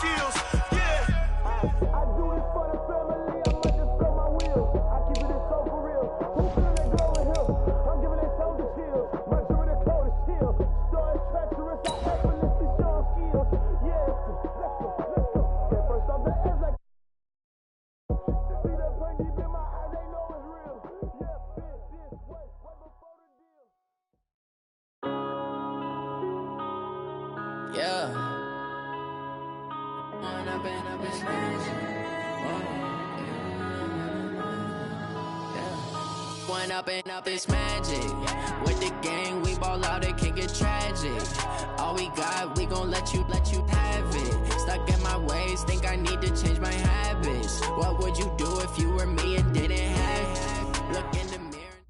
skills. Yeah. I do it for the family. I might just throw my wheels. I keep it so for real. Who feeling that glowing hill? I'm giving it soldier chills. My jewelry the cold is chill. Story treacherous. I effortlessly show skills. Yeah. Let's go. Okay, first off the edge like. See the pain deep in my eyes. They know it's real. Yeah, fit this way. Way before the deal. Yeah. Wind up in this magic. Wind up in this magic. With the gang, we ball out, it can get tragic. All we got, we gon' let you have it. Stuck in my ways, think I need to change my habits. What would you do if you were me and didn't have? Look in the mirror.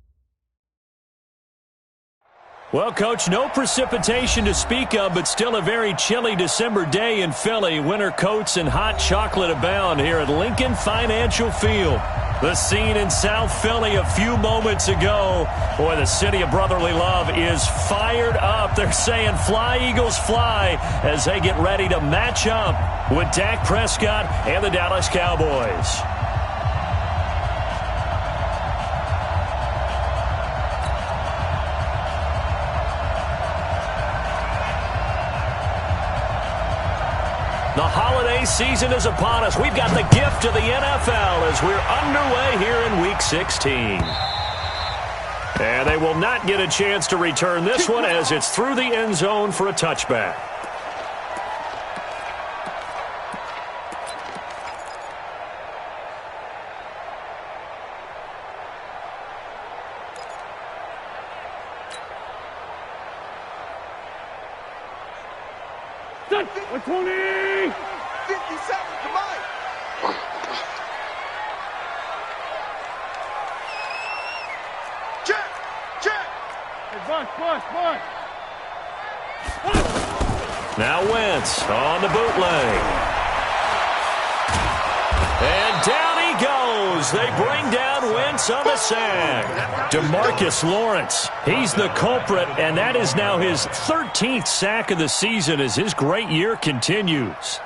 Well, Coach, no precipitation to speak of, but still a very chilly December day in Philly. Winter coats and hot chocolate abound here at Lincoln Financial Field. The scene in South Philly a few moments ago. Boy, the city of brotherly love is fired up. They're saying fly, Eagles, fly, as they get ready to match up with Dak Prescott and the Dallas Cowboys. The holiday season is upon us. We've got the gift of the NFL as we're underway here in Week 16. And they will not get a chance to return this one as it's through the end zone for a touchback. Set! 20! 50 seconds to mine. Check! Check! Hey, Buck! Now Wentz on the bootleg. And down he goes. They bring down Wentz on the sack. DeMarcus Lawrence, he's the culprit, and that is now his 13th sack of the season as his great year continues.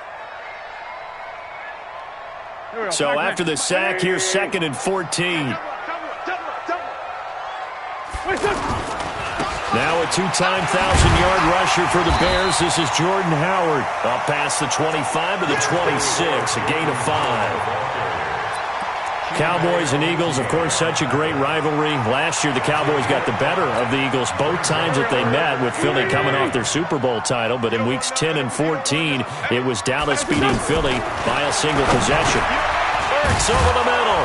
So after the sack, here's 2nd and 14. Now a two-time 1,000-yard rusher for the Bears. This is Jordan Howard. Up past the 25 to the 26, a gain of 5. Cowboys and Eagles, of course, such a great rivalry. Last year, the Cowboys got the better of the Eagles both times that they met, with Philly coming off their Super Bowl title. But in weeks 10 and 14, it was Dallas beating Philly by a single possession. Burks over the middle.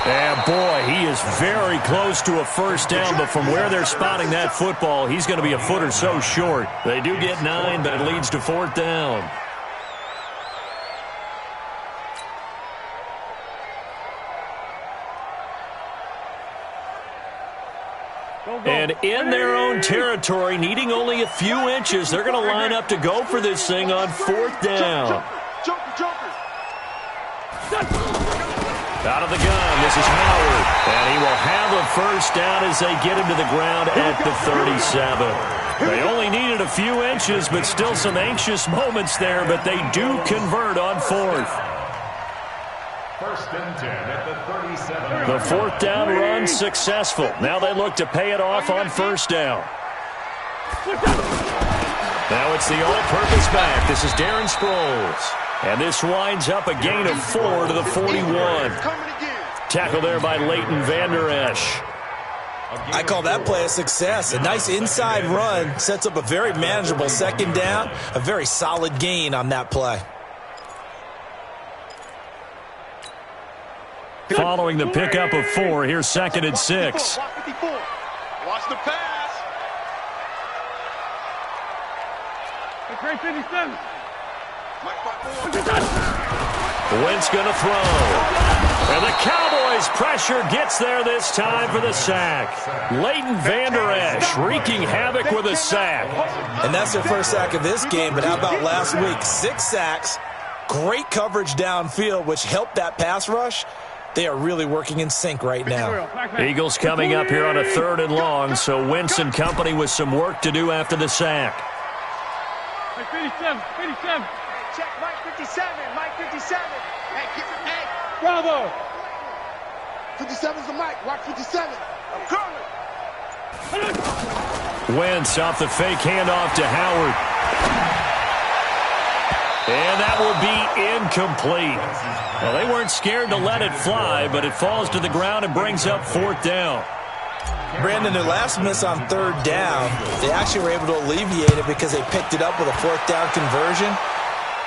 And, boy, he is very close to a first down, but from where they're spotting that football, he's going to be a foot or so short. They do get 9, but it leads to 4th down. And in their own territory, needing only a few inches, they're going to line up to go for this thing on 4th down. Out of the gun, this is Howard. And he will have a first down as they get him to the ground at the 37. They only needed a few inches, but still some anxious moments there, but they do convert on 4th. 1st and 10 at the 37. The 4th down run successful. Now they look to pay it off on 1st down. Now it's the all-purpose back. This is Darren Sproles. And this winds up a gain of 4 to the 41. Tackle there by Leighton Vander Esch. I call that play a success. A nice inside run sets up a very manageable 2nd down. A very solid gain on that play. Following the pickup of 4, here's 2nd and 6. Watch the pass. Great 57. Wentz going to throw. And the Cowboys' pressure gets there this time for the sack. Leighton Vander Esch wreaking havoc with a sack. And that's their first sack of this game, but how about last week? 6 sacks, great coverage downfield, which helped that pass rush. They are really working in sync right now. Eagles coming up here on a 3rd and long, so Wentz and company with some work to do after the sack. 57. check, Mike 57, Mike 57. Hey, hey. Bravo. 57's the mic, watch 57. I'm coming. Wentz off the fake handoff to Howard. And that will be incomplete. Well, they weren't scared to let it fly, but it falls to the ground and brings up 4th down. Brandon, their last miss on 3rd down, they actually were able to alleviate it because they picked it up with a 4th down conversion.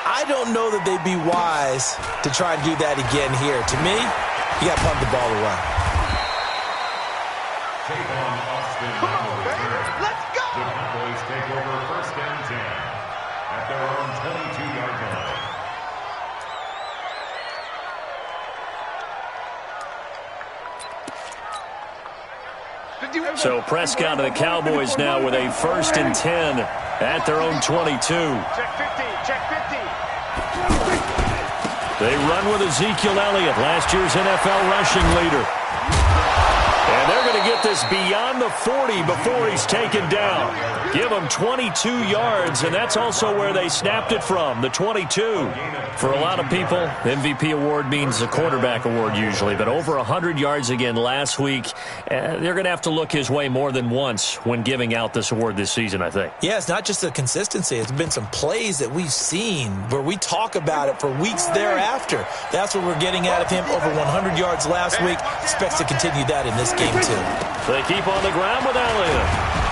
I don't know that they'd be wise to try and do that again here. To me, you got to punt the ball away. Come on, baby, let's go. The Cowboys take over 1st and 10 at their own 22-yard line. So Prescott and the Cowboys now with a 1st and 10 at their own 22. Check 50, check 50. They run with Ezekiel Elliott, last year's NFL rushing leader. And they're going to get this beyond the 40 before he's taken down. Give him 22 yards, and that's also where they snapped it from, the 22. For a lot of people, MVP award means a quarterback award usually, but over 100 yards again last week. They're going to have to look his way more than once when giving out this award this season, I think. Yeah, it's not just the consistency. It's been some plays that we've seen where we talk about it for weeks thereafter. That's what we're getting out of him. Over 100 yards last week. Expects to continue that in this game, too. They keep on the ground with Elliott.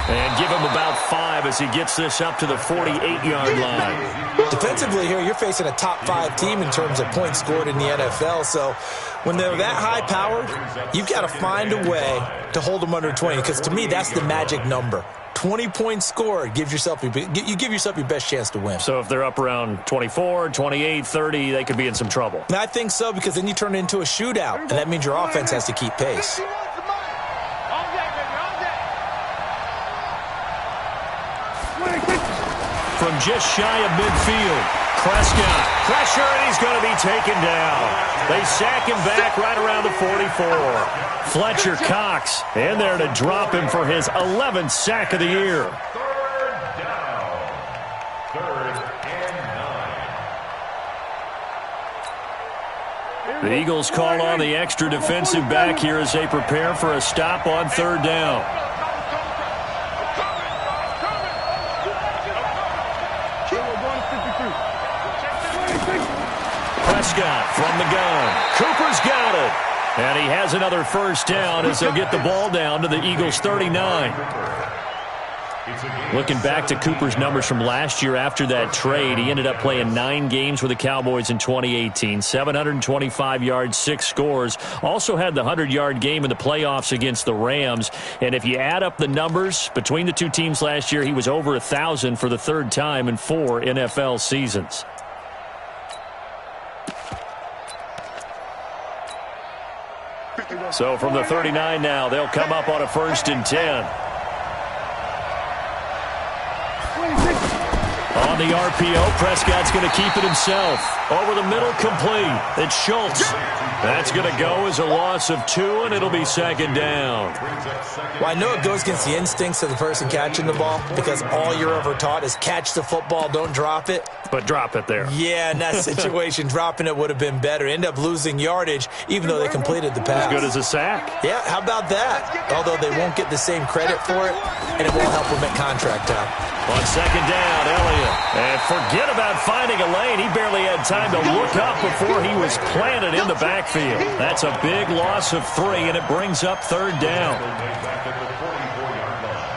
And give him about 5 as he gets this up to the 48-yard line. Defensively here, you're facing a top 5 team in terms of points scored in the NFL. So when they're that high-powered, you've got to find a way to hold them under 20. Because to me, that's the magic number. 20 points scored, you give yourself your best chance to win. So if they're up around 24, 28, 30, they could be in some trouble. And I think so, because then you turn it into a shootout, and that means your offense has to keep pace. From just shy of midfield, Prescott, pressure, and he's going to be taken down. They sack him back right around the 44. Fletcher Cox in there to drop him for his 11th sack of the year. 3rd down. 3rd and 9. The Eagles call on the extra defensive back here as they prepare for a stop on 3rd down. Prescott from the gun. Cooper's got it. And he has another 1st down as they'll get the ball down to the Eagles' 39. Looking back to Cooper's numbers from last year after that trade, he ended up playing 9 games with the Cowboys in 2018. 725 yards, 6 scores. Also had the 100-yard game in the playoffs against the Rams. And if you add up the numbers between the two teams last year, he was over 1,000 for the 3rd time in 4 NFL seasons. So from the 39 now, they'll come up on a 1st and 10. On the RPO, Prescott's going to keep it himself. Over the middle, complete. It's Schultz. That's going to go as a loss of 2, and it'll be 2nd down. Well, I know it goes against the instincts of the person catching the ball because all you're ever taught is catch the football, don't drop it. But drop it there. Yeah, in that situation, dropping it would have been better. End up losing yardage, even though they completed the pass. As good as a sack. Yeah, how about that? Although they won't get the same credit for it, and it won't help them at contract time. On 2nd down, Elliott. And forget about finding a lane. He barely had time to look up before he was planted in the backfield. That's a big loss of 3, and it brings up 3rd down. Back at the 44-yard line.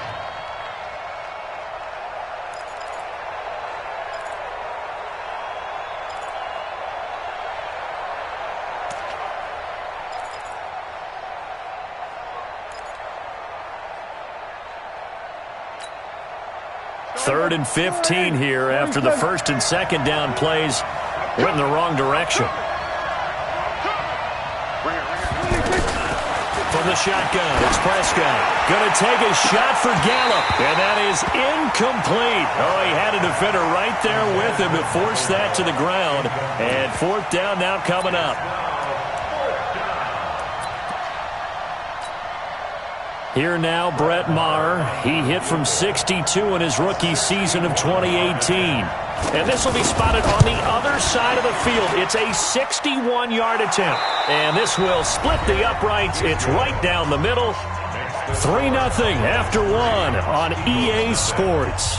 Third and 15 here after the 1st and 2nd down plays went in the wrong direction. From the shotgun, it's Prescott. Going to take a shot for Gallup, and that is incomplete. Oh, he had a defender right there with him to force that to the ground. And 4th down now coming up. Here now, Brett Maher. He hit from 62 in his rookie season of 2018. And this will be spotted on the other side of the field. It's a 61-yard attempt. And this will split the uprights. It's right down the middle. 3-0 after one on EA Sports.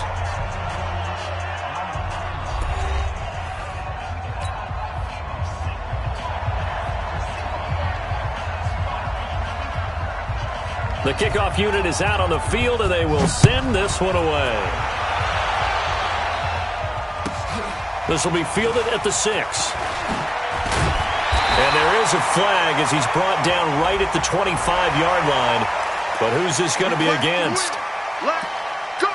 The kickoff unit is out on the field, and they will send this one away. This will be fielded at the 6. And there is a flag as he's brought down right at the 25-yard line. But who's this going to be against? Let's go!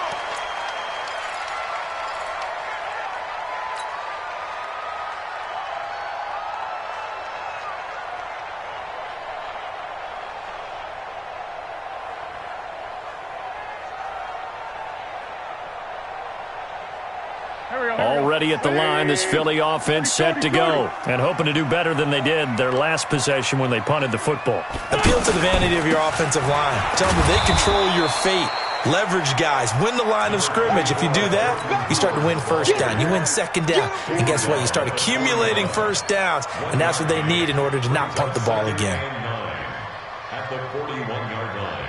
Already at the line, this Philly offense set to go. And hoping to do better than they did their last possession when they punted the football. Appeal to the vanity of your offensive line. Tell them they control your fate. Leverage guys. Win the line of scrimmage. If you do that, you start to win first down. You win second down. And guess what? You start accumulating first downs. And that's what they need in order to not punt the ball again. At the 41-yard line.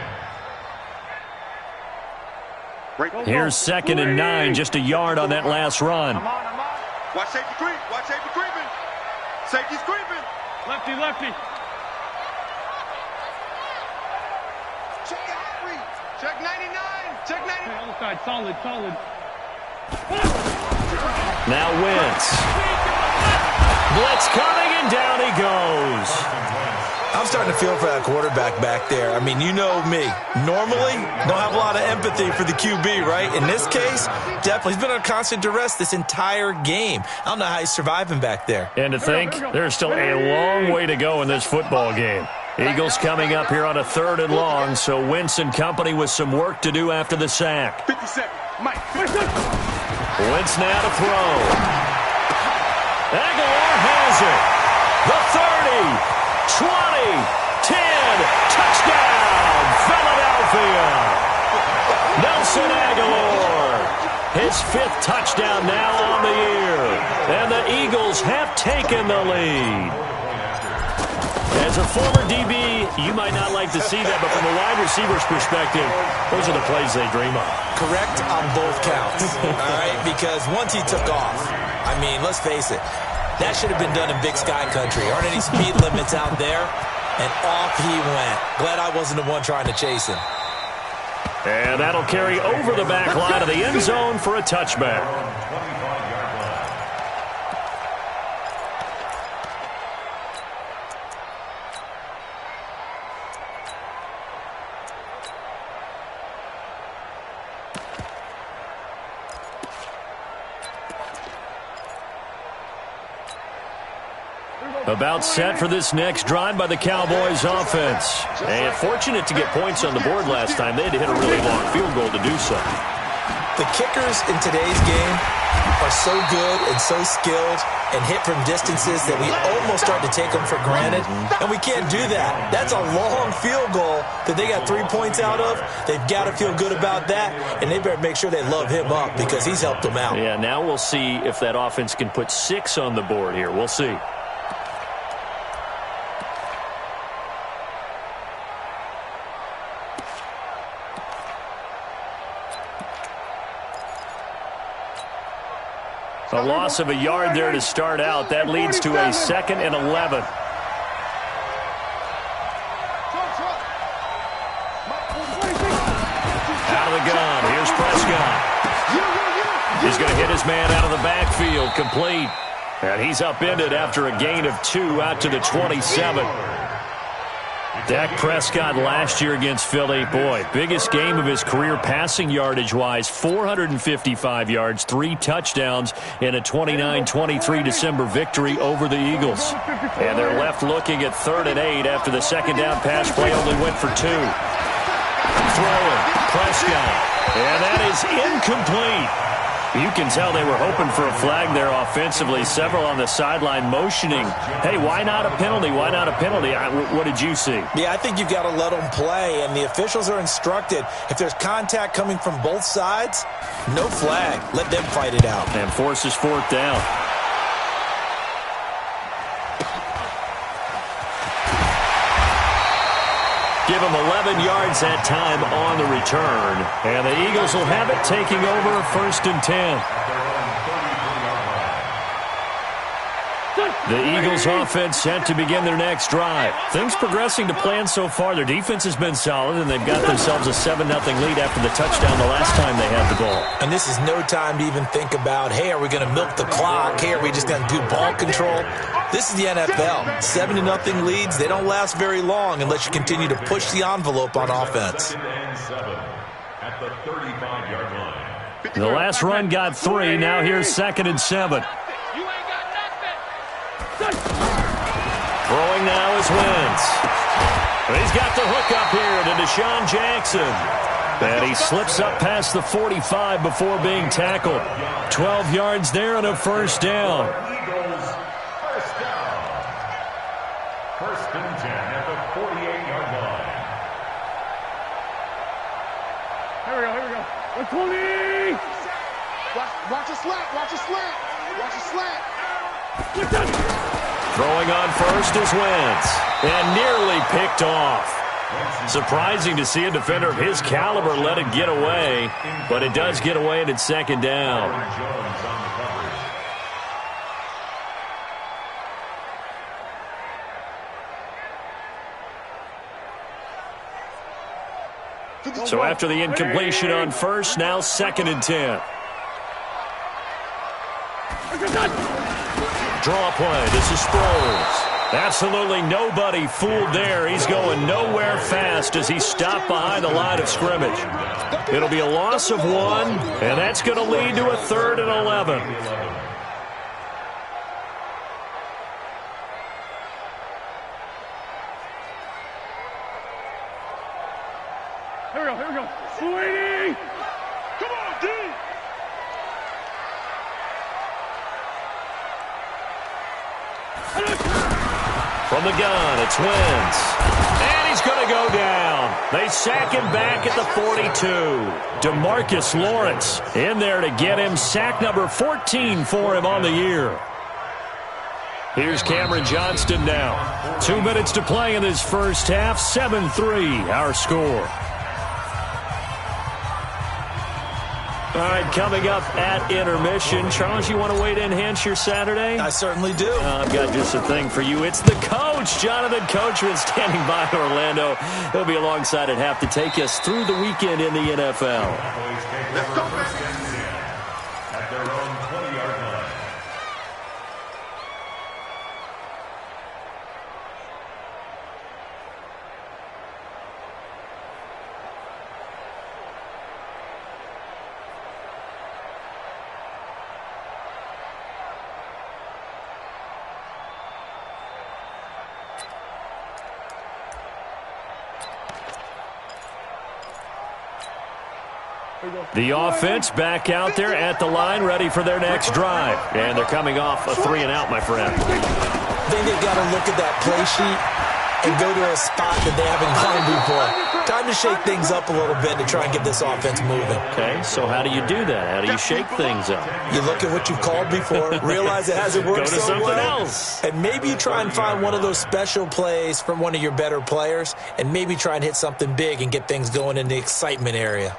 Here's 2nd and 9, just a yard on that last run. Watch safety creep. Watch safety creeping. Safety's creeping. Lefty, lefty. Check the hot read. Check 99. Check 99. Other side, solid, solid. Now Wentz. Blitz coming, and down he goes. I'm starting to feel for that quarterback back there. I mean, you know me. Normally, don't have a lot of empathy for the QB, right? In this case, definitely. He's been under constant duress this entire game. I don't know how he's surviving back there. And to think, there's still a long way to go in this football game. Eagles coming up here on a 3rd and long, so Wentz and company with some work to do after the sack. 57. Mike. Wentz now to throw. Aguilar has it. The 30. 20, 10, touchdown, Philadelphia. Nelson Aguilar, his 5th touchdown now on the year. And the Eagles have taken the lead. As a former DB, you might not like to see that, but from a wide receiver's perspective, those are the plays they dream of. Correct on both counts, all right? Because once he took off, I mean, let's face it, that should have been done in Big Sky Country. Aren't any speed limits out there? And off he went. Glad I wasn't the one trying to chase him. And that'll carry over the back line of the end zone for a touchback. About set for this next drive by the Cowboys offense. And fortunate to get points on the board last time. They had to hit a really long field goal to do so. The kickers in today's game are so good and so skilled and hit from distances that we almost start to take them for granted. And we can't do that. That's a long field goal that they got 3 points out of. They've got to feel good about that, and they better make sure they love him up because he's helped them out. Yeah, now we'll see if that offense can put 6 on the board here. We'll see. A loss of a yard there to start out. That leads to a 2nd and 11. Out of the gun. Here's Prescott. He's going to hit his man out of the backfield. Complete. And he's upended after a gain of 2 out to the 27. Dak Prescott last year against Philly, boy, biggest game of his career passing yardage-wise, 455 yards, 3 touchdowns in a 29-23 December victory over the Eagles. And they're left looking at 3rd and 8 after the 2nd down pass play only went for 2. Throwing, Prescott, and that is incomplete. You can tell they were hoping for a flag there offensively. Several on the sideline motioning, hey, why not a penalty? Why not a penalty? What did you see? Yeah, I think you've got to let them play, and the officials are instructed, if there's contact coming from both sides, no flag. Let them fight it out. And forces fourth down. Give them 11 yards that time on the return. And the Eagles will have it, taking over 1st and 10. The Eagles offense set to begin their next drive. Things progressing to plan so far. Their defense has been solid, and they've got themselves a 7-0 lead after the touchdown the last time they had the ball. And this is no time to even think about, hey, are we going to milk the clock? Hey, are we just going to do ball control? This is the NFL. 7-0 leads, they don't last very long unless you continue to push the envelope on offense. At the 35-yard line. The last run got 3. Now here's 2nd and 7. Throwing now is Wentz. He's got the hook up here to Deshaun Jackson. And he slips up past the 45 before being tackled. 12 yards there and a 1st down. Eagles, 1st down. 1st and 10 at the 48-yard line. Here we go. 120. Watch a slant. Watch a slant. Throwing on first is Wentz. And nearly picked off. Surprising to see a defender of his caliber let it get away. But it does get away and it's 2nd down. So after the incompletion on first, now 2nd and 10. Draw play. This is Sproles. Absolutely nobody fooled there. He's going nowhere fast as he stopped behind the line of scrimmage. It'll be a loss of 1, and that's going to lead to a 3rd and 11. Here we go. Sweetie! Come on, D! From the gun, it's Wentz. And he's going to go down. They sack him back at the 42. DeMarcus Lawrence in there to get him. Sack number 14 for him on the year. Here's Cameron Johnston now. 2 minutes to play in this first half. 7-3 our score. All right, coming up at intermission. Charles, you want to wait to enhance your Saturday? I certainly do. I've got just a thing for you. It's the coach, Jonathan Coachman, standing by in Orlando. He'll be alongside at half to take us through the weekend in the NFL. Let's go, at their own 20-yard line. The offense back out there at the line, ready for their next drive. And they're coming off a 3-and-out, my friend. I think they've got to look at that play sheet and go to a spot that they haven't gone before. Time to shake things up a little bit to try and get this offense moving. Okay, so how do you do that? How do you shake things up? You look at what you've called before, realize it hasn't worked Go to so something well, else. and maybe you try and find one of those special plays from one of your better players, and maybe try and hit something big and get things going in the excitement area.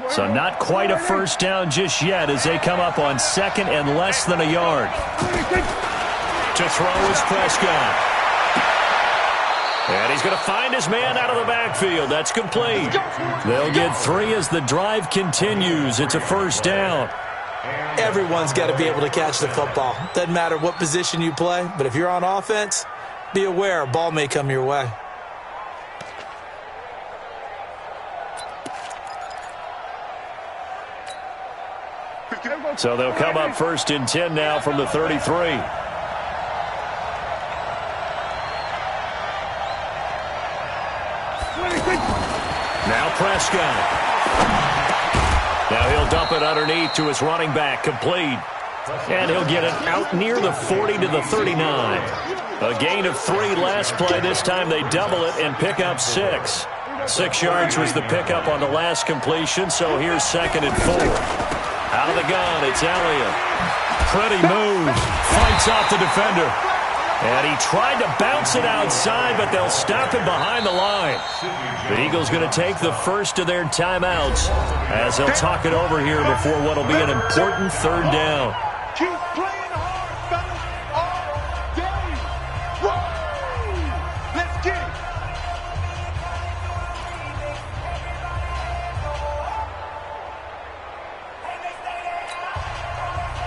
So not quite a 1st down just yet as they come up on 2nd and less than a yard. To throw is Prescott. And he's going to find his man out of the backfield. That's complete. They'll get 3 as the drive continues. It's a 1st down. Everyone's got to be able to catch the football. Doesn't matter what position you play, but if you're on offense, be aware a ball may come your way. So they'll come up 1st and 10 now from the 33. Now Prescott. Now he'll dump it underneath to his running back, complete. And he'll get it out near the 40 to the 39. A gain of 3 last play. This time they double it and pick up 6. 6 yards was the pickup on the last completion, so here's 2nd and 4. Out of the gun, it's Elliott. Pretty move. Fights off the defender. And he tried to bounce it outside, but they'll stop him behind the line. The Eagles going to take the first of their timeouts as they'll talk it over here before what will be an important 3rd down. Keep playing hard, fellas, all day. Woo! Let's get it.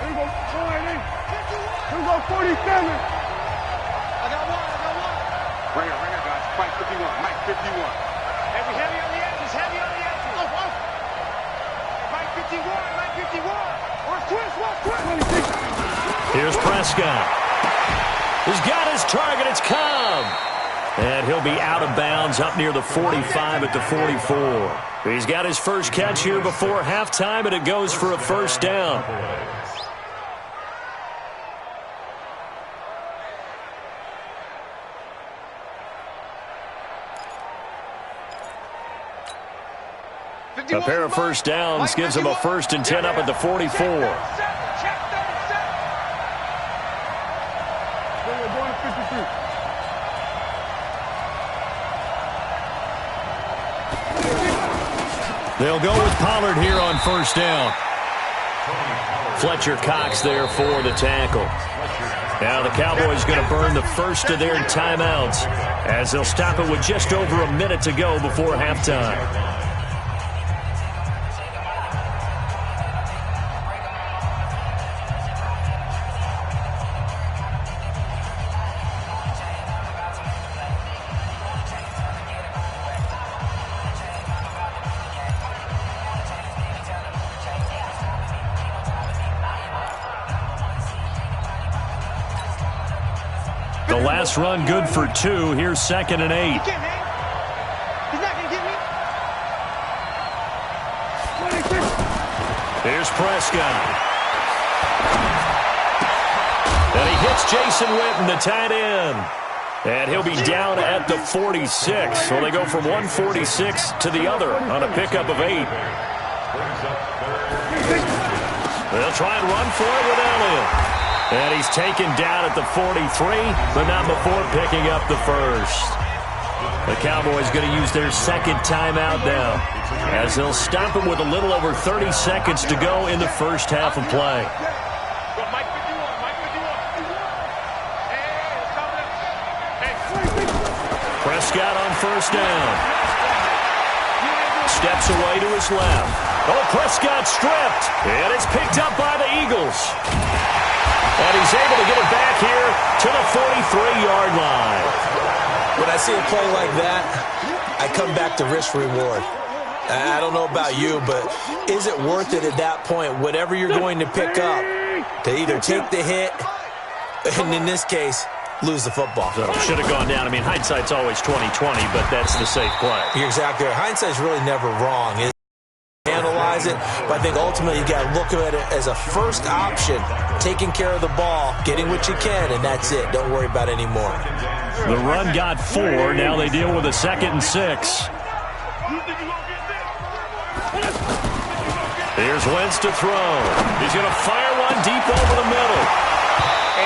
Here we go, 40. Here we go, 47. I got one. Right here, guys. Mike 51. Mike 51. Heavy on the edges. Heavy on the edges. Mike 51. Mike 51. Watch twist. Here's Prescott. He's got his target. It's Cobb. And he'll be out of bounds up near the 45 at the 44. He's got his first catch here before halftime, and it goes for a 1st down. A pair of 1st downs gives him a 1st and 10 up at the 44. They'll go with Pollard here on 1st down. Fletcher Cox there for the tackle. Now the Cowboys going to burn the first of their timeouts as they'll stop it with just over a minute to go before halftime. The last run good for 2. Here's 2nd and 8. He's not going to get me. Here's Prescott. And he hits Jason Witten, the tight end. And he'll be down at the 46. So they go from 146 to the other on a pickup of 8. They'll try and run for it with Elliott. And he's taken down at the 43, but not before picking up the 1st. The Cowboys going to use their 2nd timeout now as they'll stop it with a little over 30 seconds to go in the first half of play. Prescott on 1st down. Steps away to his left. Oh, Prescott stripped. And it's picked up by the Eagles. And he's able to get it back here to the 43-yard line. When I see a play like that, I come back to risk-reward. I don't know about you, but is it worth it at that point, whatever you're going to pick up, to either take the hit, and in this case, lose the football? So should have gone down. I mean, hindsight's always 20/20, but that's the safe play. You're exactly right. Hindsight's really never wrong. Analyze it, but I think ultimately you got to look at it as a first option, taking care of the ball, getting what you can, and that's it. Don't worry about any more. The run got 4. Now they deal with a 2nd and 6. Here's Wentz to throw. He's going to fire one deep over the middle.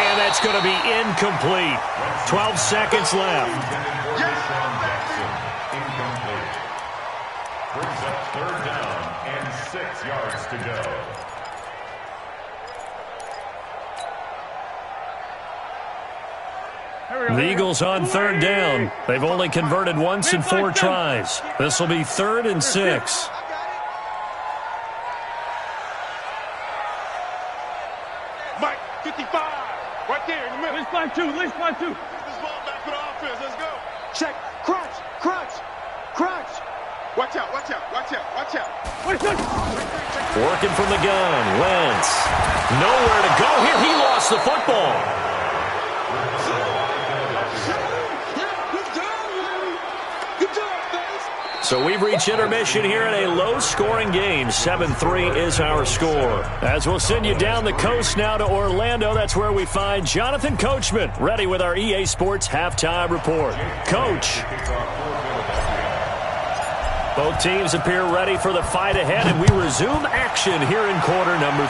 And that's going to be incomplete. 12 seconds left. Brings up 3rd down and 6 yards to go. The Eagles on 3rd down. They've only converted once in 4 tries. This will be 3rd and 6. Mike 55. Right there in the middle. Let's fly 2. This ball back for the offense. Let's go. Check. Crunch. Watch out. Working from the gun. Wentz. Nowhere to go here. He lost the football. So we've reached intermission here in a low-scoring game. 7-3 is our score. As we'll send you down the coast now to Orlando, that's where we find Jonathan Coachman, ready with our EA Sports halftime report. Coach. Both teams appear ready for the fight ahead, and we resume action here in quarter number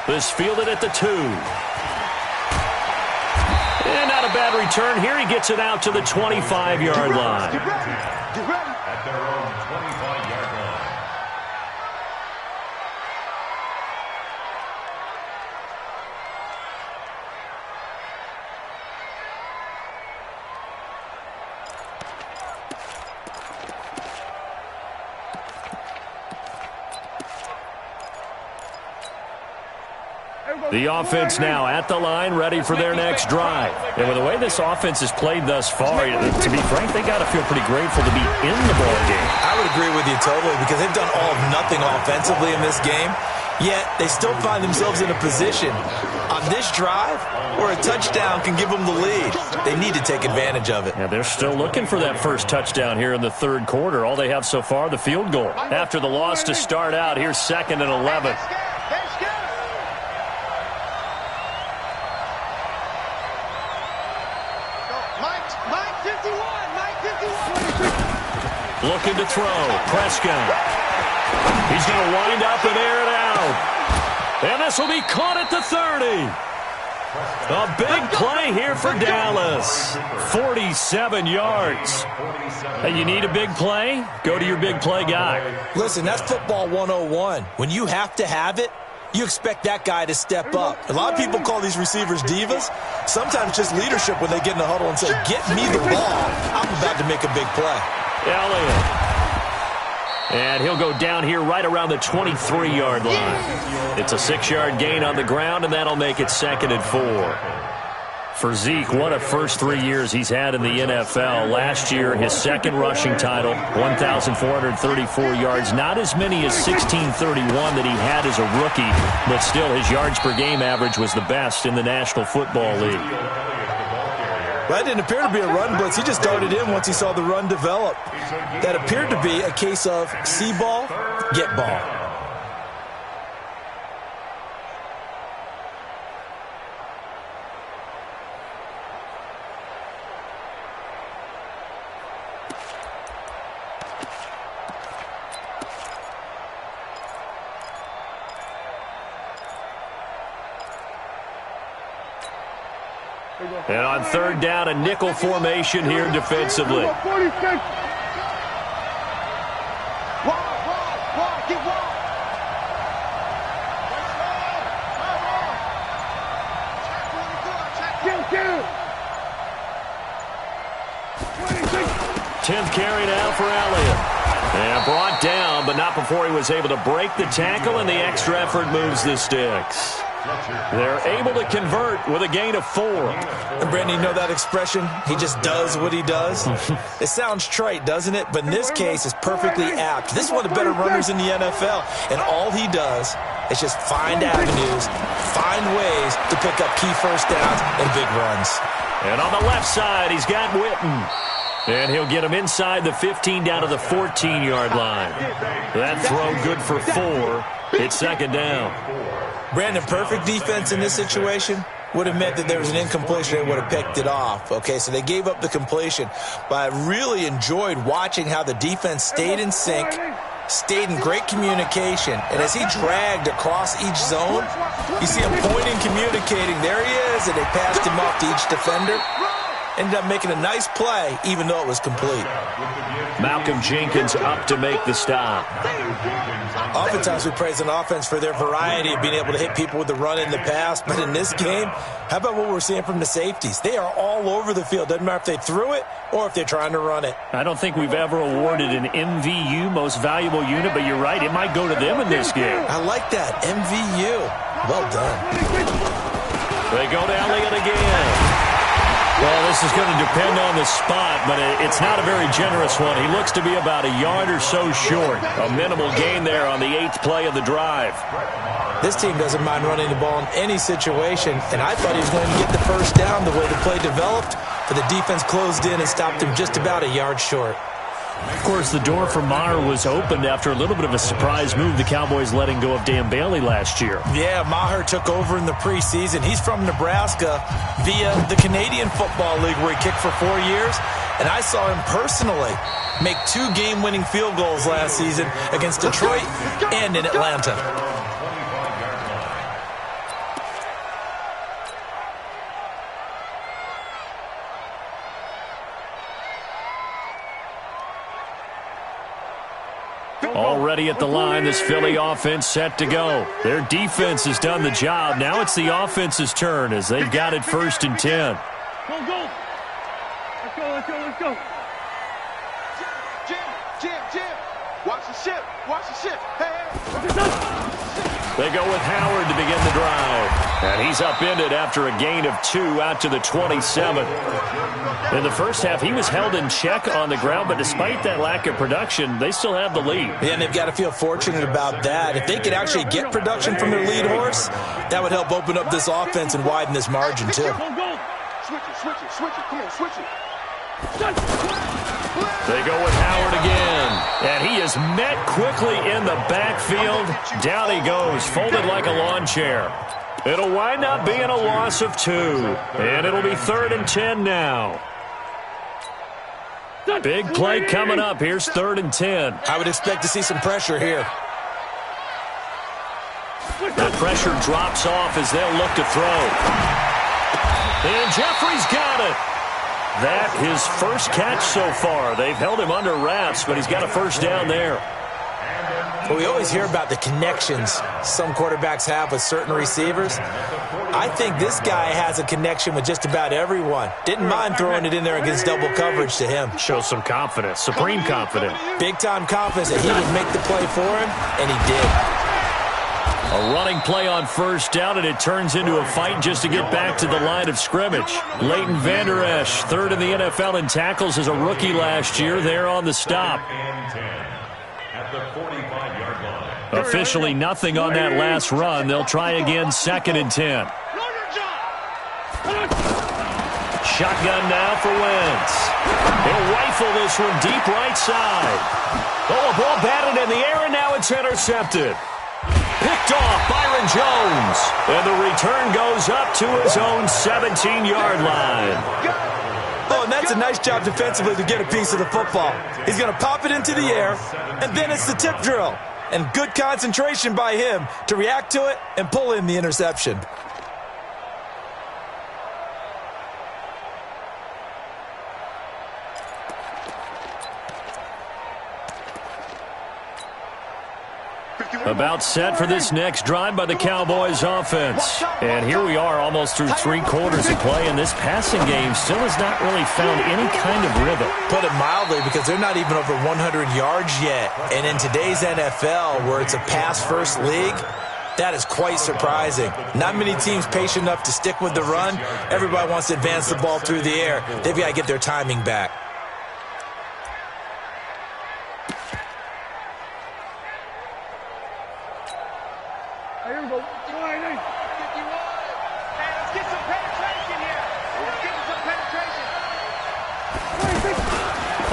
3. This fielded at the 2. And not a bad return here. He gets it out to the 25-yard line. At their own 25-yard line. The offense now at the line, ready for their next drive. And with the way this offense has played thus far, to be frank, they got to feel pretty grateful to be in the ball game. I would agree with you totally, because they've done all of nothing offensively in this game, yet they still find themselves in a position on this drive where a touchdown can give them the lead. They need to take advantage of it. Yeah, they're still looking for that first touchdown here in the third quarter. All they have so far, the field goal. After the loss to start out, here's 2nd and 11. Looking to throw. Prescott. He's going to wind up and air it out. And this will be caught at the 30. A big play here for Dallas. 47 yards. Hey, you need a big play? Go to your big play guy. Listen, that's football 101. When you have to have it, you expect that guy to step up. A lot of people call these receivers divas. Sometimes just leadership when they get in the huddle and say, get me the ball. I'm about to make a big play. Elliott. And he'll go down here right around the 23-yard line. It's a 6-yard gain on the ground, and that'll make it 2nd and 4. For Zeke, what a first 3 years he's had in the NFL. Last year, his second rushing title, 1,434 yards. Not as many as 1,631 that he had as a rookie, but still his yards per game average was the best in the National Football League. That didn't appear to be a run blitz. He just darted in once he saw the run develop. That appeared to be a case of see ball, get ball. And on 3rd down, a nickel formation here defensively. Tenth carry now for Elliott. And brought down, but not before he was able to break the tackle, and the extra effort moves the sticks. They're able to convert with a gain of 4. And Brandon, you know that expression? He just does what he does? It sounds trite, doesn't it? But in this case, it's perfectly apt. This is one of the better runners in the NFL. And all he does is just find avenues, find ways to pick up key first downs and big runs. And on the left side, he's got Witten. And he'll get him inside the 15 down to the 14-yard line. That throw good for 4. It's 2nd down. Brandon, perfect defense in this situation would have meant that there was an incompletion. They would have picked it off. Okay, so they gave up the completion. But I really enjoyed watching how the defense stayed in sync, stayed in great communication. And as he dragged across each zone, you see him pointing, communicating. There he is, and they passed him off to each defender. Ended up making a nice play, even though it was complete. Malcolm Jenkins up to make the stop. Oftentimes we praise an offense for their variety of being able to hit people with the run in the pass. But in this game, how about what we're seeing from the safeties? They are all over the field. Doesn't matter if they threw it or if they're trying to run it. I don't think we've ever awarded an MVU, most valuable unit, but you're right. It might go to them in this game. I like that. MVU. Well done. They go to Elliott again. Well, this is going to depend on the spot, but it's not a very generous one. He looks to be about a yard or so short. A minimal gain there on the 8th play of the drive. This team doesn't mind running the ball in any situation, and I thought he was going to get the first down the way the play developed. but the defense closed in and stopped him just about a yard short. Of course, the door for Maher was opened after a little bit of a surprise move, the Cowboys letting go of Dan Bailey last year. Yeah, Maher took over in the preseason. He's from Nebraska via the Canadian Football League where he kicked for 4 years. And I saw him personally make 2 game-winning field goals last season against Detroit and in Atlanta. Already at the line, this Philly offense set to go. Their defense has done the job. Now it's the offense's turn as they've got it 1st and 10. Go, go. Let's go, let's go, let's go. Jim. Watch the ship. Watch the ship. Hey. They go with Howard to begin the drive. And he's upended after a gain of 2 out to the 27. In the first half, he was held in check on the ground, but despite that lack of production, they still have the lead. Yeah, and they've got to feel fortunate about that. If they could actually get production from their lead horse, that would help open up this offense and widen this margin, too. Switch it. Come on, switch it. They go with Howard again, and he is met quickly in the backfield. Down he goes, folded like a lawn chair. It'll wind up being a loss of 2, and it'll be 3rd and 10 now. Big play coming up. Here's 3rd and 10. I would expect to see some pressure here. That pressure drops off as they'll look to throw. And Jeffrey's got it. That his first catch so far. They've held him under wraps, but he's got a 1st down there. Well, we always hear about the connections some quarterbacks have with certain receivers. I think this guy has a connection with just about everyone. Didn't mind throwing it in there against double coverage to him. Shows some confidence, supreme confidence. Big-time confidence that he would make the play for him, and he did. A running play on 1st down, and it turns into a fight just to get back to the line of scrimmage. Leighton Vander Esch, 3rd in the NFL in tackles as a rookie last year. There on the stop. Officially nothing on that last run. They'll try again 2nd and 10. Shotgun now for Wentz. He'll rifle this one deep right side. Oh, a ball batted in the air, and now it's intercepted. Picked off Byron Jones. And the return goes up to his own 17-yard line. Oh, and that's a nice job defensively to get a piece of the football. He's going to pop it into the air, and then it's the tip drill. And good concentration by him to react to it and pull in the interception. About set for this next drive by the Cowboys offense. And here we are almost through 3 quarters of play, and this passing game still has not really found any kind of rhythm. Put it mildly, because they're not even over 100 yards yet. And in today's NFL, where it's a pass-first league, that is quite surprising. Not many teams patient enough to stick with the run. Everybody wants to advance the ball through the air. They've got to get their timing back. Here we go. Hey, let's get some penetration here. Let's get some penetration.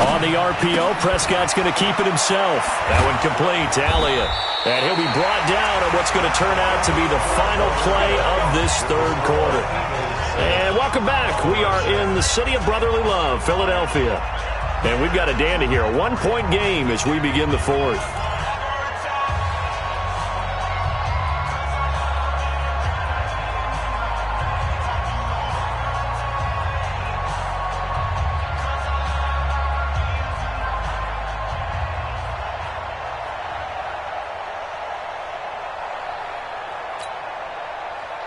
On the RPO, Prescott's going to keep it himself. That one complete to Elliott. And he'll be brought down on what's going to turn out to be the final play of this 3rd quarter. And welcome back. We are in the city of brotherly love, Philadelphia. And we've got a dandy here, a 1-point game as we begin the 4th.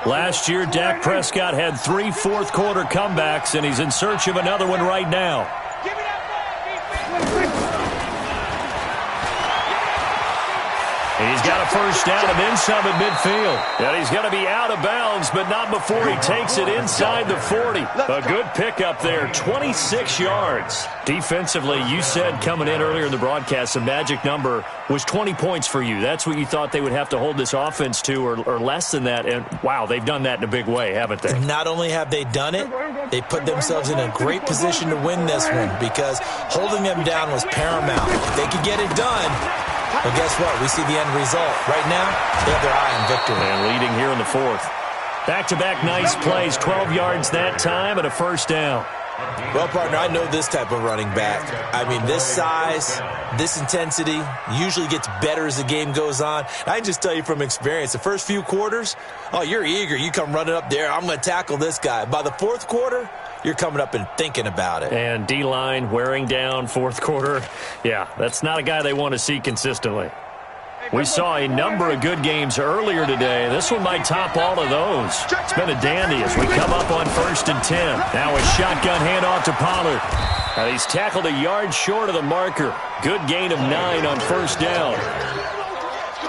Last year, Dak Prescott had 3 fourth-quarter comebacks, and he's in search of another one right now. He's got a first down and then some at midfield. And he's going to be out of bounds, but not before he takes it inside the 40. A good pickup there, 26 yards. Defensively, you said coming in earlier in the broadcast, the magic number was 20 points for you. That's what you thought they would have to hold this offense to, or less than that. And, wow, they've done that in a big way, haven't they? Not only have they done it, they put themselves in a great position to win this one because holding them down was paramount. If they could get it done, well, guess what? We see the end result. Right now, they have their eye on victory. And leading here in the fourth. Back-to-back nice plays, 12 yards that time and a first down. Well, partner, I know this type of running back. I mean, this size, this intensity usually gets better as the game goes on. I can just tell you from experience, the first few quarters, oh, you're eager. You come running up there, I'm going to tackle this guy. By the fourth quarter, you're coming up and thinking about it. And D-line wearing down fourth quarter. Yeah, that's not a guy they want to see consistently. We saw a number of good games earlier today. This one might top all of those. It's been a dandy as we come up on 1st and 10. Now a shotgun handoff to Pollard. And he's tackled a yard short of the marker. Good gain of 9 on first down.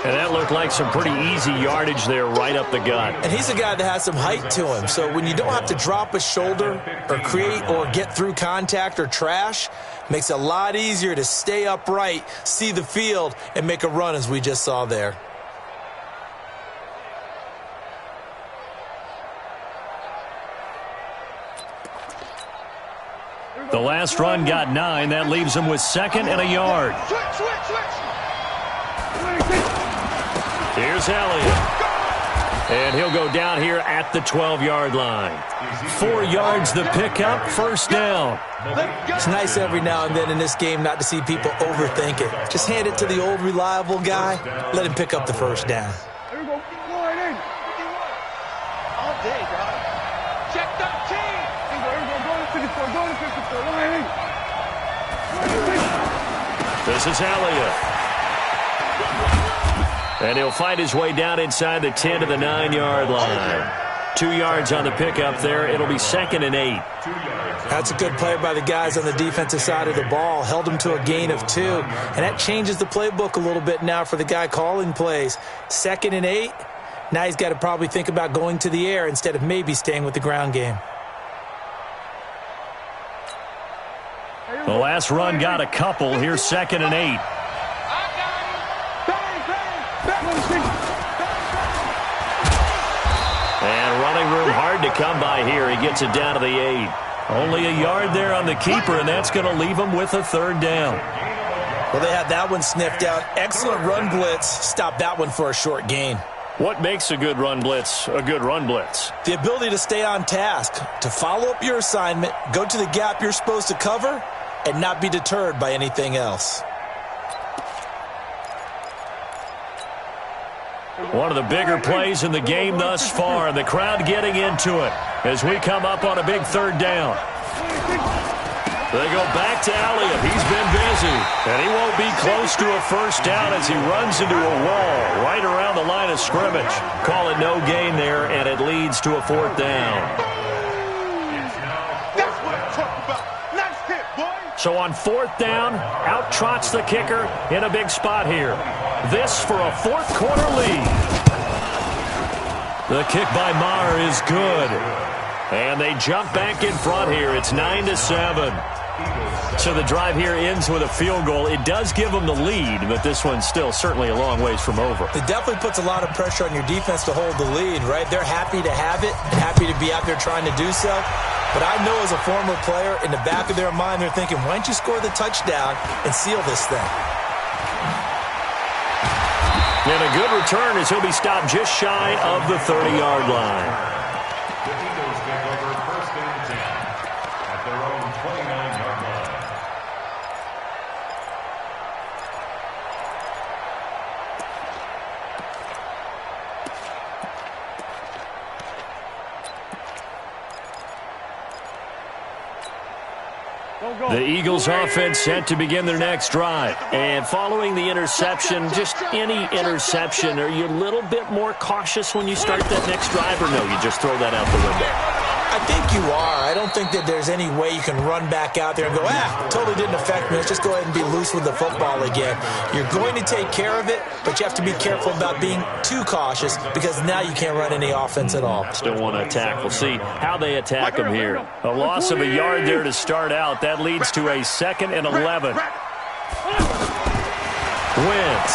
And that looked like some pretty easy yardage there right up the gut. And he's a guy that has some height to him. So when you don't have to drop a shoulder or create or get through contact or trash, makes it a lot easier to stay upright, see the field, and make a run as we just saw there. The last run got 9. That leaves him with 2nd and a yard. Here's Elliott. And he'll go down here at the 12-yard line. 4 yards the pickup, first down. It's nice every now and then in this game not to see people overthink it. Just hand it to the old reliable guy. Let him pick up the first down. There we go. All day, dog. Check 13. Go to 54. This is Elliott. And he'll fight his way down inside the 10 to the 9-yard line. 2 yards on the pickup there. It'll be 2nd and 8. That's a good play by the guys on the defensive side of the ball. Held them to a gain of 2. And that changes the playbook a little bit now for the guy calling plays. 2nd and 8. Now he's got to probably think about going to the air instead of maybe staying with the ground game. The last run got a couple. Here's 2nd and 8. And running room hard to come by here. He gets it down to the 8. Only a yard there on the keeper, and that's going to leave him with a 3rd down. Well, they had that one sniffed out. Excellent run blitz. Stop that one for a short gain. What makes a good run blitz a good run blitz? The ability to stay on task, to follow up your assignment, go to the gap you're supposed to cover, and not be deterred by anything else. One of the bigger plays in the game thus far, and the crowd getting into it as we come up on a big 3rd down. They go back to Elliott. He's been busy, and he won't be close to a first down as he runs into a wall right around the line of scrimmage. Call it no gain there, and it leads to a 4th down. That's what I'm talking about. Nice hit, boy. So on 4th down, out trots the kicker in a big spot here. This for a 4th quarter lead. The kick by Maher is good. And they jump back in front here. It's 9-7. So the drive here ends with a field goal. It does give them the lead, but this one's still certainly a long ways from over. It definitely puts a lot of pressure on your defense to hold the lead, right? They're happy to have it, happy to be out there trying to do so. But I know as a former player, in the back of their mind, they're thinking, why don't you score the touchdown and seal this thing? And a good return as he'll be stopped just shy of the 30-yard line. The Eagles take over 1st and 10 at their own 29-yard line. The Eagles offense set to begin their next drive. And following the interception, just any interception, are you a little bit more cautious when you start that next drive, or no, you just throw that out the window? I think you are. I don't think that there's any way you can run back out there and go, totally didn't affect me. Let's just go ahead and be loose with the football again. You're going to take care of it, but you have to be careful about being too cautious because now you can't run any offense at all. Still want to attack. We'll see how they attack him here. A loss of a yard there to start out. That leads to a 2nd and 11. Wentz.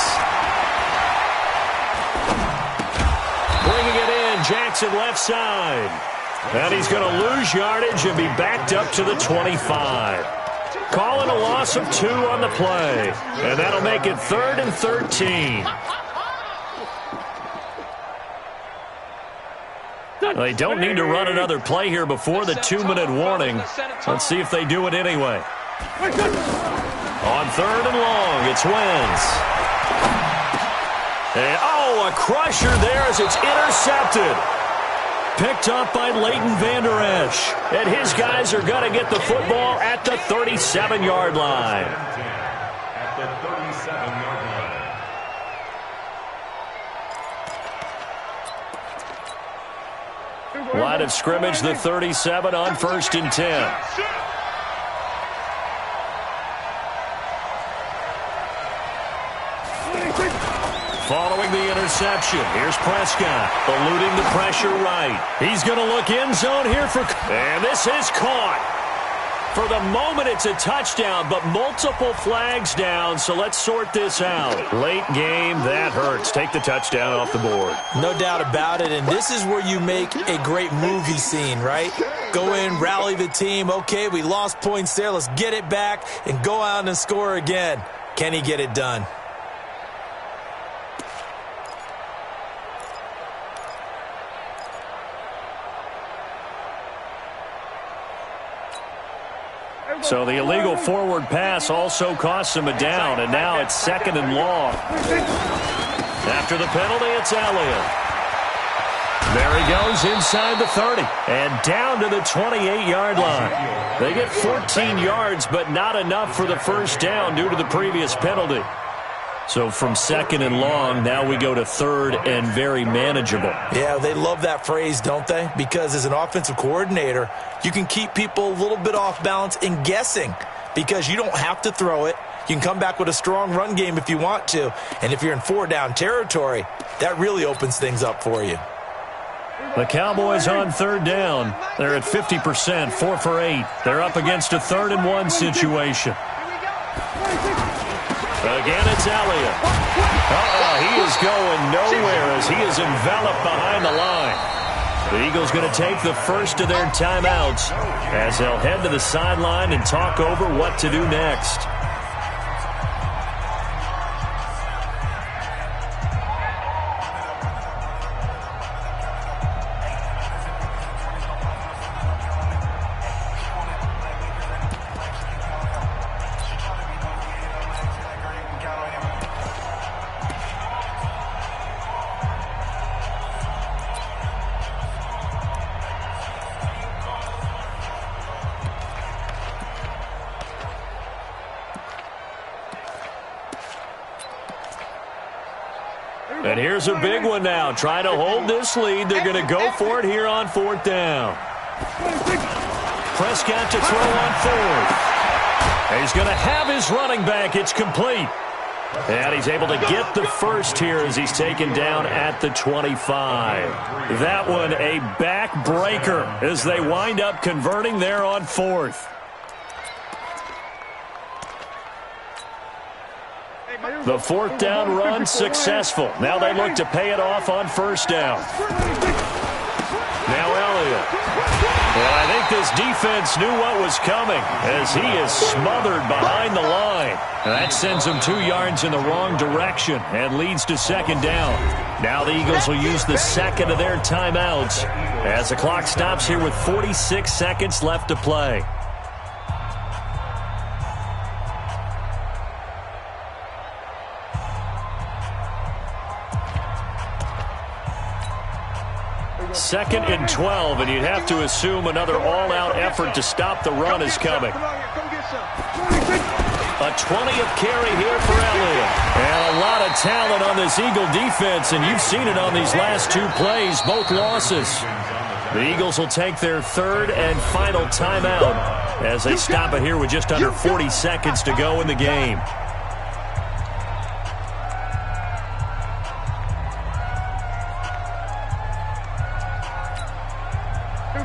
Bringing it in. Jackson left side. And he's going to lose yardage and be backed up to the 25. Calling a loss of 2 on the play. And that'll make it 3rd and 13. They don't need to run another play here before the 2-minute warning. Let's see if they do it anyway. On 3rd and long, it's Wentz. And, a crusher there as it's intercepted. Picked up by Leighton Vander Esch. And his guys are going to get the football at the 37-yard line. At the 37-yard line. Line of scrimmage, the 37 on 1st and 10. Following the interception, here's Prescott, eluding the pressure right. He's going to look end zone here and this is caught. For the moment, it's a touchdown, but multiple flags down, so let's sort this out. Late game, that hurts. Take the touchdown off the board. No doubt about it, and this is where you make a great movie scene, right? Go in, rally the team. Okay, we lost points there. Let's get it back and go out and score again. Can he get it done? So the illegal forward pass also costs him a down, and now it's 2nd and long. After the penalty, it's Elliott. There he goes inside the 30 and down to the 28-yard line. They get 14 yards, but not enough for the first down due to the previous penalty. So from 2nd and long, now we go to 3rd and very manageable. Yeah, they love that phrase, don't they? Because as an offensive coordinator, you can keep people a little bit off balance and guessing because you don't have to throw it. You can come back with a strong run game if you want to. And if you're in 4-down territory, that really opens things up for you. The Cowboys on 3rd down. They're at 50%, 4 for 8. They're up against a 3rd and 1 situation. Again, it's Elliott. He is going nowhere as he is enveloped behind the line. The Eagles going to take the first of their timeouts as they'll head to the sideline and talk over what to do next. And here's a big one now. Trying to hold this lead. They're going to go for it here on 4th down. Prescott to throw on 4th. He's going to have his running back. It's complete. And he's able to get the first here as he's taken down at the 25. That one a backbreaker as they wind up converting there on 4th. The 4th down run successful. Now they look to pay it off on 1st down. Now Elliott. Well, I think this defense knew what was coming as he is smothered behind the line. And that sends him 2 yards in the wrong direction and leads to 2nd down. Now the Eagles will use the 2nd of their timeouts as the clock stops here with 46 seconds left to play. Second and 12, and you'd have to assume another all-out effort to stop the run is coming. A 20th carry here for Elliott. And a lot of talent on this Eagle defense, and you've seen it on these last 2 plays, both losses. The Eagles will take their third and final timeout as they stop it here with just under 40 seconds to go in the game.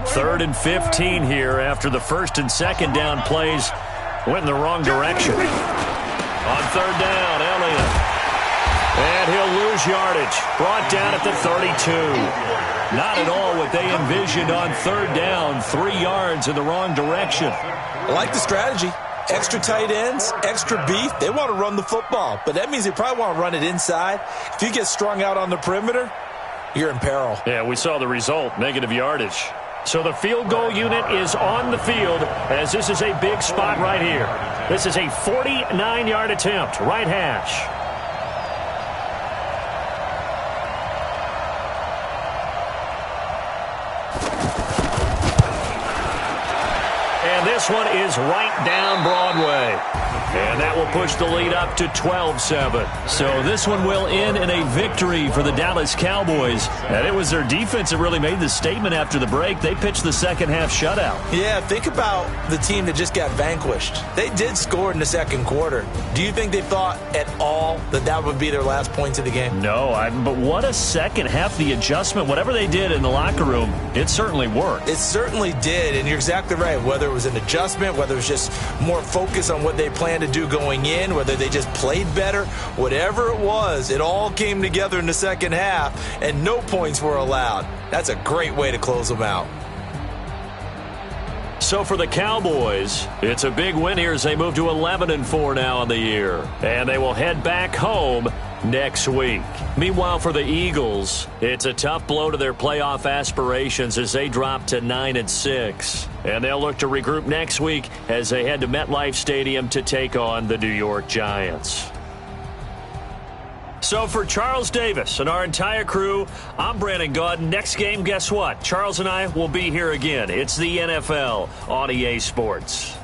Third and 15 here after the first and second down plays went in the wrong direction. On third down, Elliott. And he'll lose yardage. Brought down at the 32. Not at all what they envisioned on third down. 3 yards in the wrong direction. I like the strategy. Extra tight ends, extra beef. They want to run the football, but that means they probably want to run it inside. If you get strung out on the perimeter, you're in peril. Yeah, we saw the result, negative yardage. So the field goal unit is on the field as this is a big spot right here. This is a 49-yard attempt, right hash. And this one is right down Broadway. And that will push the lead up to 12-7. So this one will end in a victory for the Dallas Cowboys. And it was their defense that really made the statement after the break. They pitched the second half shutout. Yeah, think about the team that just got vanquished. They did score in the second quarter. Do you think they thought at all that that would be their last points of the game? No, but what a second half. The adjustment, whatever they did in the locker room, it certainly worked. It certainly did, and you're exactly right. Whether it was an adjustment, whether it was just more focus on what they planned to do going in, whether they just played better, whatever it was, it all came together in the second half, and no points were allowed. That's a great way to close them out. So for the Cowboys, it's a big win here as they move to 11-4 now in the year. And they will head back home next week. Meanwhile, for the Eagles, it's a tough blow to their playoff aspirations as they drop to 9-6. And they'll look to regroup next week as they head to MetLife Stadium to take on the New York Giants. So for Charles Davis and our entire crew, I'm Brandon Gaudin. Next game, guess what? Charles and I will be here again. It's the NFL on EA Sports.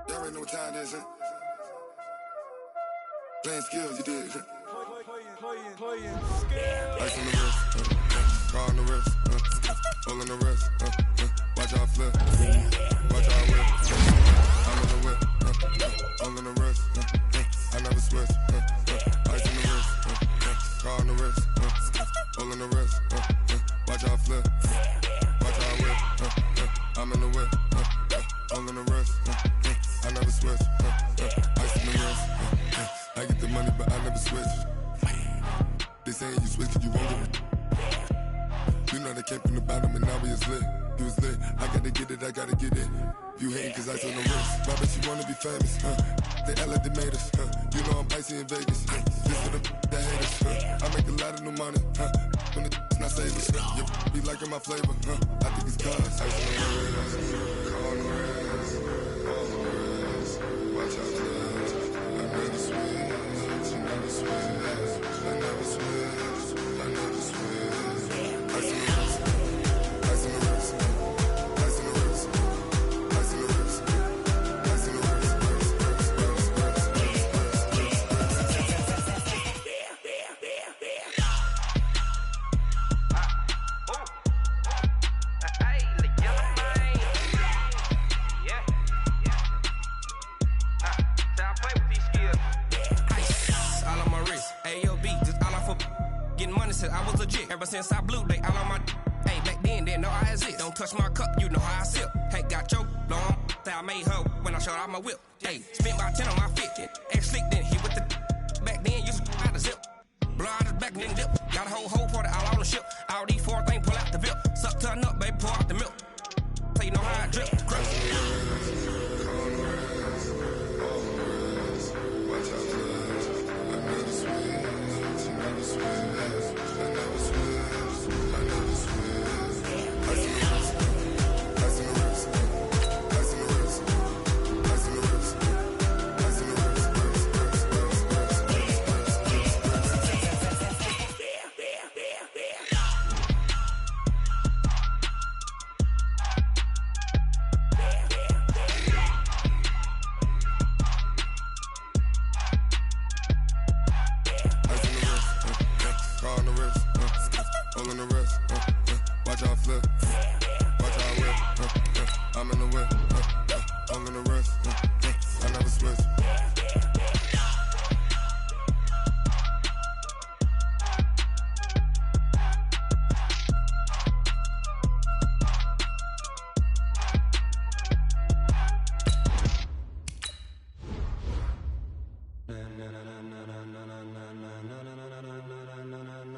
Y'all already know what time it is, huh? Playing skills, you did, huh? Playing skills. Ice on the wrist, car on the wrist, hole on the wrist, watch out flip, watch out whip, I'm in the whip, hole on the wrist, I never switch, ice on the wrist, car on the wrist, hole on the wrist, watch out flip, watch out whip, I'm in the whip, hole on the wrist, I never switch, ice on the wrist, I get the money but I never switch. They saying you switch cause you won't get it. You know they came from the bottom and now we is lit. You was lit, I gotta get it, I gotta get it. You hating cause ice on the wrist. Why bet you wanna be famous, They act like they made us, You know I'm icy in Vegas, This for the that hate us, I make a lot of new money, When it's not savers, You be liking my flavor, I think it's cause ice on the wrist, car on the wrist, all on the wrist. Watch out, cuz I never switch, I never switch, I never switch, I never switch. Ice on the wrist, ice on the wrist, ice on the wrist, ice on the wrist, ice on the wrist, since I was a jit. Ever since I blew, they all on my hey, back then, didn't know I exist. Don't touch my cup, you know how I sip. Hey, got choked, long. Say I made her when I showed out my whip. Hey, spent about 10 on my 50. Ex-slick, then hit with the back then, used to out the zip. Blow out his back, then dip. Got a whole party all on the ship. All these four things, pull out the VIP. Suck to a nut, baby, pour out the milk. So you know how I drip.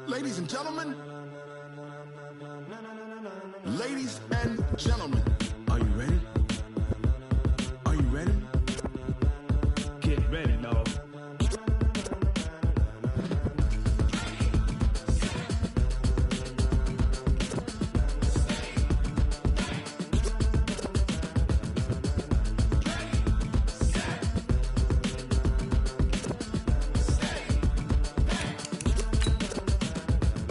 Ladies and gentlemen, ladies and gentlemen, are you ready? Are you ready? Get ready, dog.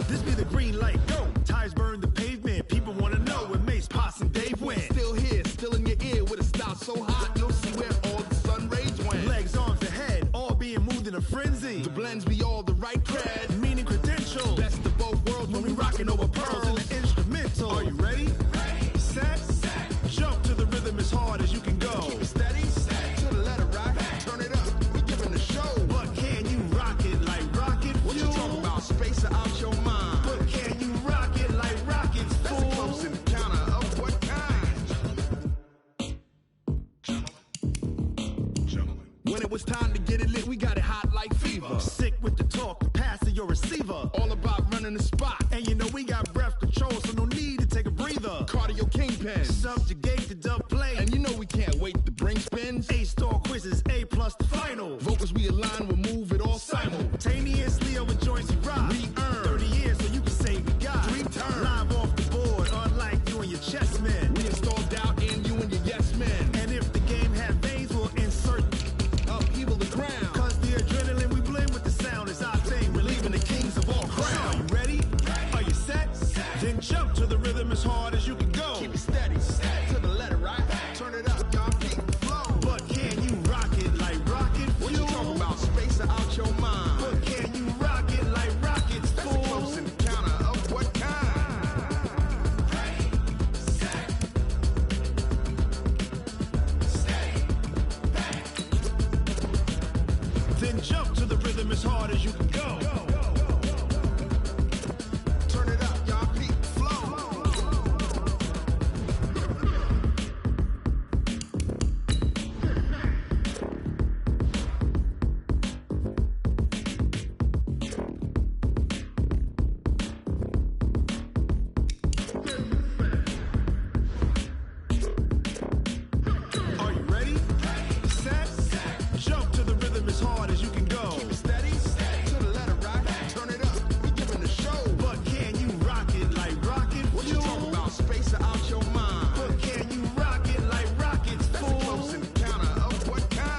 This be the green light, go. Tires burn the pavement. People want to know where Mace, Poss, and Dave went. Still here, still in your ear with a style so hot, you'll see where all the sun rays went. Legs, arms, and head, all being moved in a frenzy. The blends be all the right cred, meaning credentials. Best of both worlds when we rocking over pearls in the instrumental. Are you ready? Ready. Set. Jump to the rhythm as hard as you can go. Keep it steady. To the letter right. Turn it up. We giving the show. But can you rock it like rocket fuel? What you talking about? Space out your mind. But can you rock it like rockets, fool? That's a close encounter of what kind? Gentlemen. When it was time to get it lit, we got it hot like fever. Sick with the talk, the pass to your receiver. All about running the spot. And you know we got breath control, so no need to take a breather. Cardio kingpin. Subjugate the dub play. And you know we can't wait to bring spins. A-star quizzes, A+ the final. Vocals we align, we'll move it all simultaneously over joints we rock. We earn 30 years, so you can say we got 3 turns. Live off the board, unlike you and your chess men. We installed doubt in you and your yes men. And if the game had veins, we'll insert upheaval the ground. Cause the adrenaline we blend with the sound is our thing. We're leaving the kings of all crowns. Are you ready? Are you set? Then jump to the rhythm as hard as you can go. Keep it steady. To the letter right. Turn it up, y'all keep the flow. But can you rock it like rocket fuel? What you talking about? Space out your mind. But can you rock it like rockets, fool? That's a close encounter of what kind? Ready, set, then jump to the rhythm as hard as you can go. Turn it up, y'all peak flow. Are you ready? Set. Jump to the rhythm as hard as you can go. Keep it steady. To the letter right. Turn it up. We giving the show. But can you rock it like rocket fuel? What you talking about? Space out your mind. But can you rock it like rockets, fool? That's a close encounter of what kind?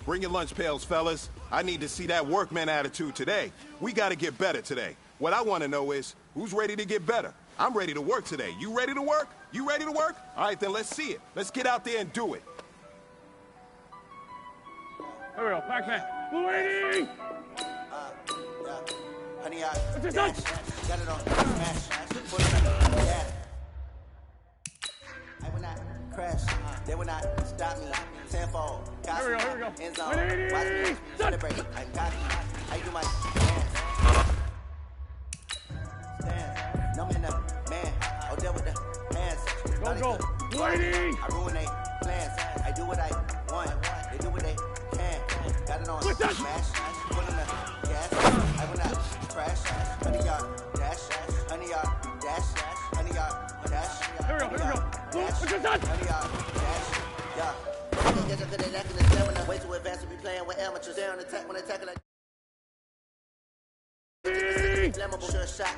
Bring your lunch pails, fellas. I need to see that workman attitude today. We got to get better today. What I want to know is, who's ready to get better? I'm ready to work today. You ready to work? You ready to work? All right, then let's see it. Let's get out there and do it. Here we go, back that. Lady! Honey, What's this lunch? got it on smash. Put it on. Yeah. I will not crash. They will not stop me. Tenfold. Here we go. End zone. Watch me celebrate. I got you. I do my dance. No man up. Man. Oh, there with the hands. Go. Whitey. I ruin they plans. I do what I want. They do what they can. Got it on smash. Put in the gas. I will not crash. 100 yard dash. 100 yard dash. 100 yard dash. Here we go. What's your son? 100 yard dash. Yeah. Guess I couldn't act in the stamina. Way too advanced to be playing with amateurs. They're on attack when attacking like. Flammable. Sure shot.